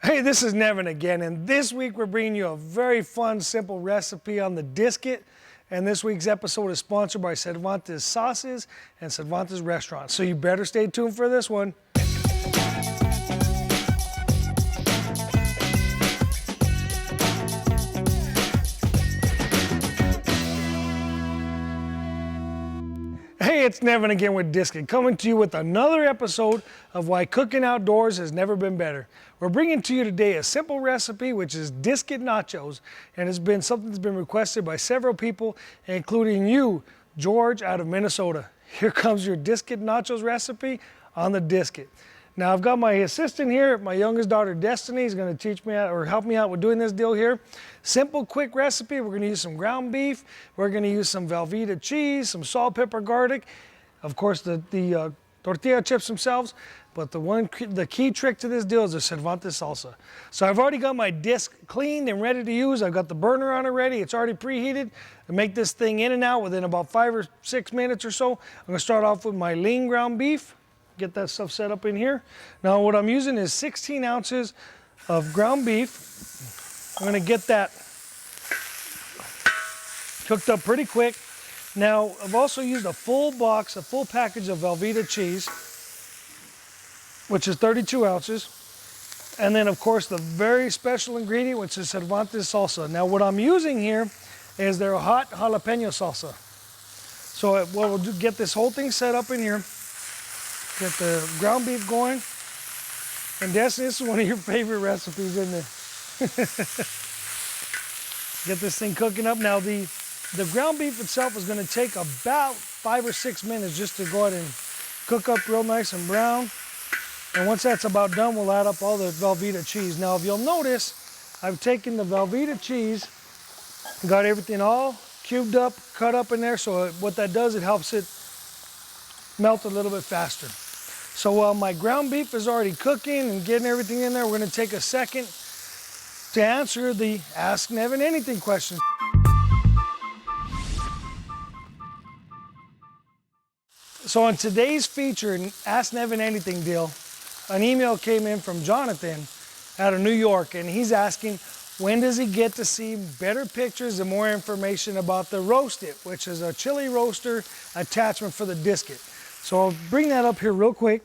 Hey, this is Nevin again, and this week we're bringing you a very fun, simple recipe on the disket. And this week's episode is sponsored by Cervantes Sauces and Cervantes Restaurants. So you better stay tuned for this one. Hey, it's Nevin again with Disket, coming to you with another episode of Why Cooking Outdoors Has Never Been Better. We're bringing to you today a simple recipe, which is disket nachos, and it's been something that's been requested by several people, including you, George, out of Minnesota. Here comes your disket nachos recipe on the disket. Now, I've got my assistant here, my youngest daughter, Destiny, is going to teach me out or help me out with doing this deal here. Simple, quick recipe. We're going to use some ground beef. We're going to use some Velveeta cheese, some salt, pepper, garlic. Of course, the tortilla chips themselves. But the key trick to this deal is the Cervantes salsa. So I've already got my disc cleaned and ready to use. I've got the burner on already. It's already preheated. I make this thing in and out within about 5 or 6 minutes or so. I'm going to start off with my lean ground beef. Get that stuff set up in here. Now what I'm using is 16 ounces of ground beef. I'm gonna get that cooked up pretty quick. Now I've also used a full package of Velveeta cheese, which is 32 ounces. And then of course the very special ingredient, which is Cervantes salsa. Now what I'm using here is their hot jalapeno salsa. So what we'll do, get this whole thing set up in here. Get the ground beef going. And Destiny, this is one of your favorite recipes, isn't it? Get this thing cooking up. Now the ground beef itself is going to take about 5 or 6 minutes just to go ahead and cook up real nice and brown. And once that's about done, we'll add up all the Velveeta cheese. Now if you'll notice, I've taken the Velveeta cheese, got everything all cubed up, cut up in there. So what that does, it helps it melt a little bit faster. So while my ground beef is already cooking and getting everything in there, we're going to take a second to answer the Ask Nevin Anything question. So on today's featured Ask Nevin Anything deal, an email came in from Jonathan out of New York, and he's asking, when does he get to see better pictures and more information about the Roast It, which is a chili roaster attachment for the disket. So I'll bring that up here real quick.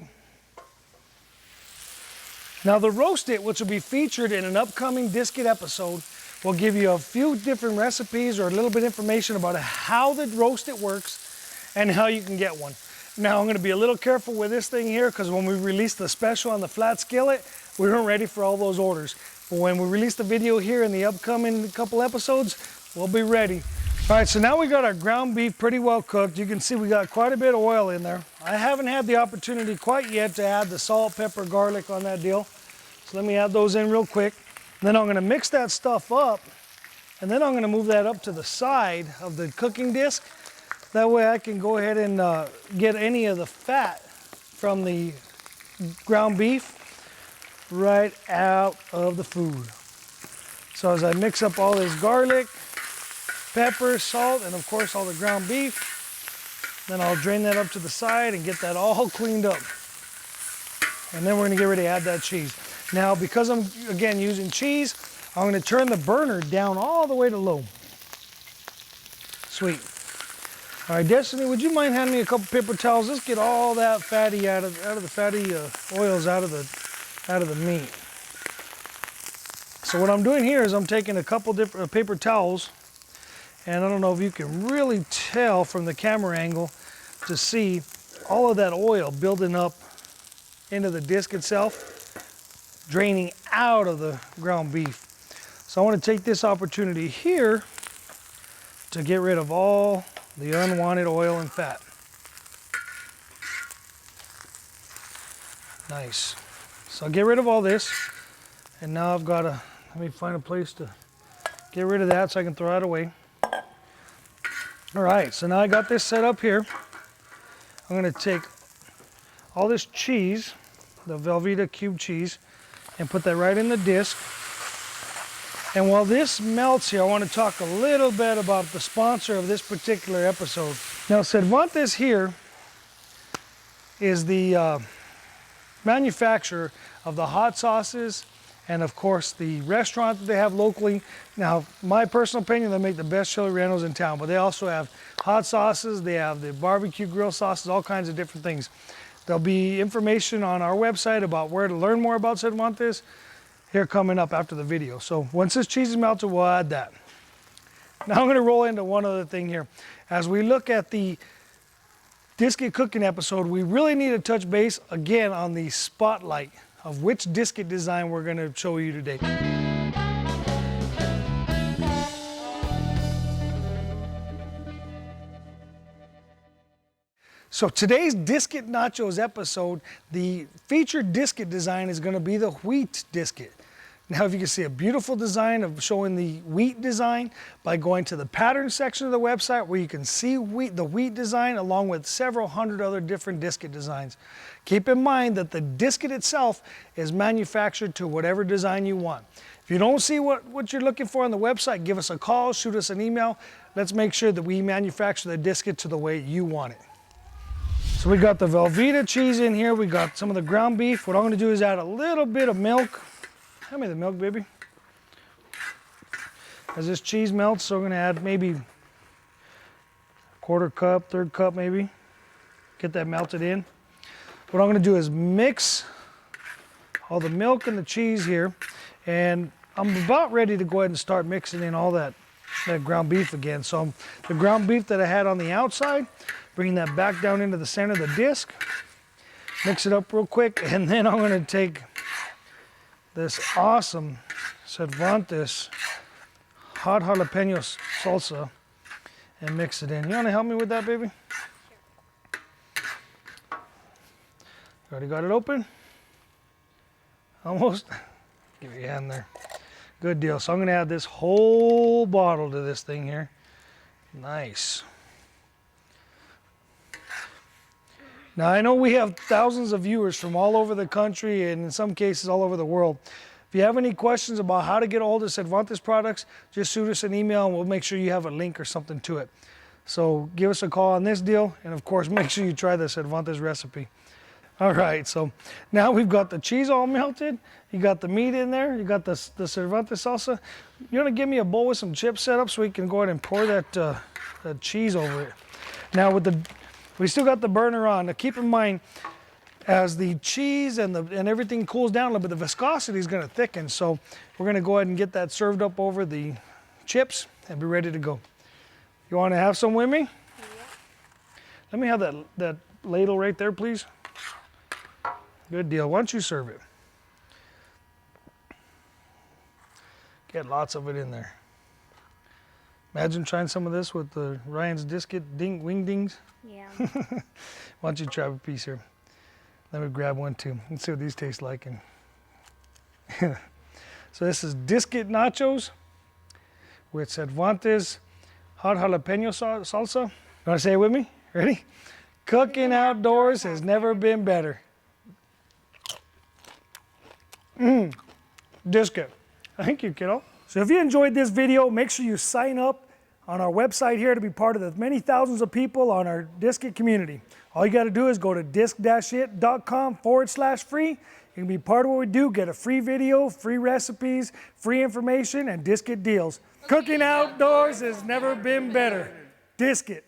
Now the Roast It, which will be featured in an upcoming disket episode, will give you a few different recipes or a little bit of information about how the Roast It works and how you can get one. Now I'm going to be a little careful with this thing here because when we released the special on the flat skillet, we weren't ready for all those orders. But when we release the video here in the upcoming couple episodes, we'll be ready. All right, so now we got our ground beef pretty well cooked. You can see we got quite a bit of oil in there. I haven't had the opportunity quite yet to add the salt, pepper, garlic on that deal. So let me add those in real quick. Then I'm gonna mix that stuff up, and then I'm gonna move that up to the side of the cooking disc. That way I can go ahead and get any of the fat from the ground beef right out of the food. So as I mix up all this garlic, pepper, salt, and of course all the ground beef. Then I'll drain that up to the side and get that all cleaned up. And then we're gonna get ready to add that cheese. Now, because I'm, again, using cheese, I'm gonna turn the burner down all the way to low. Sweet. All right, Destiny, would you mind handing me a couple paper towels? Let's get all that fatty out of the fatty oils out of the meat. So what I'm doing here is I'm taking a couple different paper towels. And I don't know if you can really tell from the camera angle to see all of that oil building up into the disc itself, draining out of the ground beef. So I want to take this opportunity here to get rid of all the unwanted oil and fat. Nice. So I'll get rid of all this. And now I've got to, let me find a place to get rid of that so I can throw it away. All right, so now I got this set up here. I'm gonna take all this cheese, the Velveeta cube cheese, and put that right in the disc. And while this melts here, I wanna talk a little bit about the sponsor of this particular episode. Now, Cervantes here is the manufacturer of the hot sauces and of course the restaurant that they have locally. Now, my personal opinion, they make the best chili rellenos in town, but they also have hot sauces, they have the barbecue grill sauces, all kinds of different things. There'll be information on our website about where to learn more about Cervantes here coming up after the video. So once this cheese is melted, we'll add that. Now I'm gonna roll into one other thing here. As we look at the Disket cooking episode, we really need to touch base again on the spotlight of which Disket design we're gonna show you today. So today's Disket Nachos episode, the featured Disket design is going to be the wheat Disket. Now, if you can see a beautiful design of showing the wheat design by going to the pattern section of the website where you can see the wheat design along with several hundred other different Disket designs. Keep in mind that the Disket itself is manufactured to whatever design you want. If you don't see what you're looking for on the website, give us a call, shoot us an email. Let's make sure that we manufacture the Disket to the way you want it. So we got the Velveeta cheese in here. We got some of the ground beef. What I'm gonna do is add a little bit of milk. Hand me the milk, baby. As this cheese melts, so we're gonna add maybe a quarter cup, third cup maybe. Get that melted in. What I'm gonna do is mix all the milk and the cheese here. And I'm about ready to go ahead and start mixing in all that ground beef again. So the ground beef that I had on the outside, bringing that back down into the center of the disc, mix it up real quick, and then I'm gonna take this awesome Cervantes hot jalapeno salsa and mix it in. You wanna help me with that, baby? Sure. Already got it open? Almost? Give me your hand there. Good deal. So I'm gonna add this whole bottle to this thing here. Nice. Now, I know we have thousands of viewers from all over the country and in some cases all over the world. If you have any questions about how to get a hold of Cervantes products, just shoot us an email and we'll make sure you have a link or something to it. So give us a call on this deal, and of course, make sure you try the Cervantes recipe. All right, so now we've got the cheese all melted. You got the meat in there. You got the Cervantes salsa. You're gonna give me a bowl with some chips set up so we can go ahead and pour that cheese over it. Now we still got the burner on. Now keep in mind, as the cheese and everything cools down a little bit, the viscosity is going to thicken. So we're going to go ahead and get that served up over the chips and be ready to go. You want to have some with me? Yeah. Let me have that ladle right there, please. Good deal. Why don't you serve it? Get lots of it in there. Imagine trying some of this with the Ryan's Disket wingdings. Yeah. Why don't you try a piece here? Let me grab one too. Let's see what these taste like. So this is Disket nachos with Cervantes hot jalapeno salsa. You want to say it with me? Ready? Cooking outdoors has never been better. Disket. Thank you, kiddo. So if you enjoyed this video, make sure you sign up on our website here to be part of the many thousands of people on our Disket community. All you got to do is go to disc-it.com/free. You can be part of what we do, get a free video, free recipes, free information, and Disket deals. Cooking outdoors has never been better. Disket.